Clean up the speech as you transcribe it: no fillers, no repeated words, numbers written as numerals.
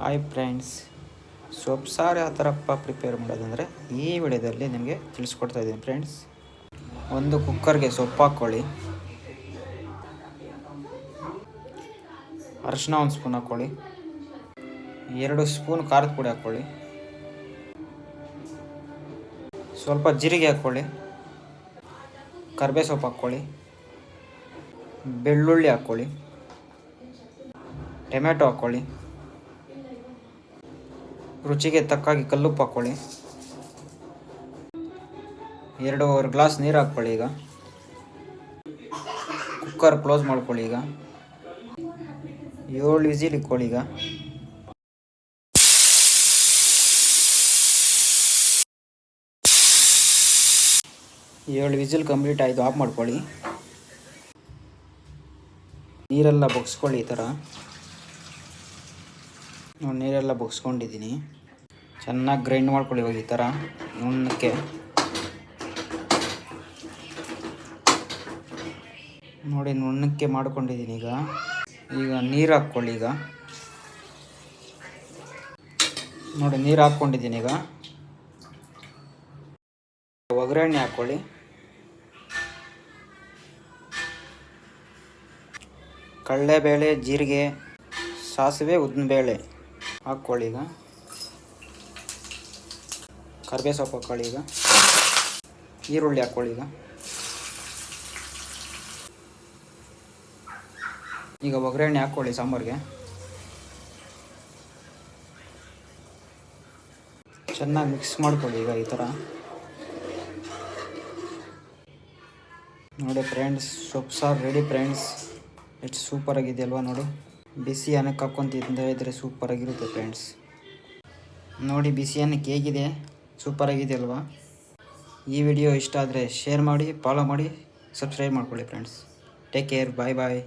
Hi friends, ಸೊಪ್ಪು ಸಾರು ಯಾವ ಥರಪ್ಪ ಪ್ರಿಪೇರ್ ಮಾಡೋದಂದರೆ ಈ ವಿಡಿಯೋದಲ್ಲಿ ನಿಮಗೆ ತಿಳಿಸ್ಕೊಡ್ತಾ ಇದ್ದೀನಿ ಫ್ರೆಂಡ್ಸ್. ಒಂದು ಕುಕ್ಕರ್ಗೆ ಸೊಪ್ಪು ಹಾಕ್ಕೊಳ್ಳಿ, ಅರಿಶಿನ 1 ಸ್ಪೂನ್ ಹಾಕ್ಕೊಳ್ಳಿ, 2 ಸ್ಪೂನ್ ಖಾರದ ಪುಡಿ ಹಾಕ್ಕೊಳ್ಳಿ, ಸ್ವಲ್ಪ ಜೀರಿಗೆ ಹಾಕ್ಕೊಳ್ಳಿ, ಕರಿಬೇವು ಸೊಪ್ಪು ಹಾಕ್ಕೊಳ್ಳಿ, ಬೆಳ್ಳುಳ್ಳಿ ಹಾಕ್ಕೊಳ್ಳಿ, ಟೊಮೆಟೊ ಹಾಕ್ಕೊಳ್ಳಿ, ರುಚಿಗೆ ತಕ್ಕಾಗಿ ಕಲ್ಲುಪ್ಪು ಹಾಕ್ಕೊಳ್ಳಿ, 2 ಗ್ಲಾಸ್ ನೀರು ಹಾಕ್ಕೊಳ್ಳಿ. ಈಗ ಕುಕ್ಕರ್ ಕ್ಲೋಸ್ ಮಾಡ್ಕೊಳ್ಳಿ. ಈಗ 7 ವಿಸಿಲ್ ಇಟ್ಕೊಳ್ಳಿ. ಈಗ 7 ವಿಸಿಲ್ ಕಂಪ್ಲೀಟ್ ಆಯಿತು, ಆಫ್ ಮಾಡ್ಕೊಳ್ಳಿ. ನೀರೆಲ್ಲ ಬಗ್ಸ್ಕೊಳ್ಳಿ. ಈ ಥರ ನೀರೆಲ್ಲ ಬಗ್ಸ್ಕೊಂಡಿದ್ದೀನಿ. ಚೆನ್ನಾಗಿ ಗ್ರೈಂಡ್ ಮಾಡ್ಕೊಳ್ಳಿ. ಇವಾಗ ಈ ಥರ ನುಣ್ಣಕ್ಕೆ ನೋಡಿ, ನುಣ್ಣಕ್ಕೆ ಮಾಡ್ಕೊಂಡಿದ್ದೀನಿ. ಈಗ ನೀರು ಹಾಕ್ಕೊಳ್ಳಿ. ಈಗ ನೋಡಿ, ನೀರು ಹಾಕ್ಕೊಂಡಿದ್ದೀನಿ. ಈಗ ಒಗ್ಗರಣೆ ಹಾಕ್ಕೊಳ್ಳಿ. ಕಡಲೆಬೇಳೆ, ಜೀರಿಗೆ, ಸಾಸಿವೆ, ಉದ್ದಿನಬೇಳೆ ಹಾಕ್ಕೊಳ್ಳಿ. ಈಗ ಕರಿಬೇವು ಸೊಪ್ಪು ಹಾಕ್ಕೊಳ್ಳಿ. ಈಗ ಈರುಳ್ಳಿ ಹಾಕ್ಕೊಳ್ಳಿ. ಈಗ ಒಗ್ಗರಣೆ ಹಾಕ್ಕೊಳ್ಳಿ ಸಾಂಬಾರಿಗೆ. ಚೆನ್ನಾಗಿ ಮಿಕ್ಸ್ ಮಾಡ್ಕೊಳ್ಳಿ. ಈಗ ಈ ಥರ ನೋಡಿ ಫ್ರೆಂಡ್ಸ್, ಸೊಪ್ಪು ಸಾರು ರೆಡಿ ಫ್ರೆಂಡ್ಸ್. ಎಷ್ಟು ಸೂಪರಾಗಿದೆ ಅಲ್ವಾ? ನೋಡಿ, ಬಿಸಿ ಅನ್ನಕ್ಕೆ ಹಾಕ್ಕೊಂಡು ತಿಂತಾ ಇದ್ದರೆ ಸೂಪರಾಗಿರುತ್ತೆ ಫ್ರೆಂಡ್ಸ್. ನೋಡಿ, ಬಿಸಿ ಅನ್ನಕ್ಕೆ ಹೇಗಿದೆ, ಸೂಪರಾಗಿದೆ ಅಲ್ವಾ? ಈ ವಿಡಿಯೋ ಇಷ್ಟ ಆದರೆ ಶೇರ್ ಮಾಡಿ, ಫಾಲೋ ಮಾಡಿ, ಸಬ್ಸ್ಕ್ರೈಬ್ ಮಾಡ್ಕೊಳ್ಳಿ ಫ್ರೆಂಡ್ಸ್. ಟೇಕ್ ಕೇರ್, ಬಾಯ್ ಬಾಯ್.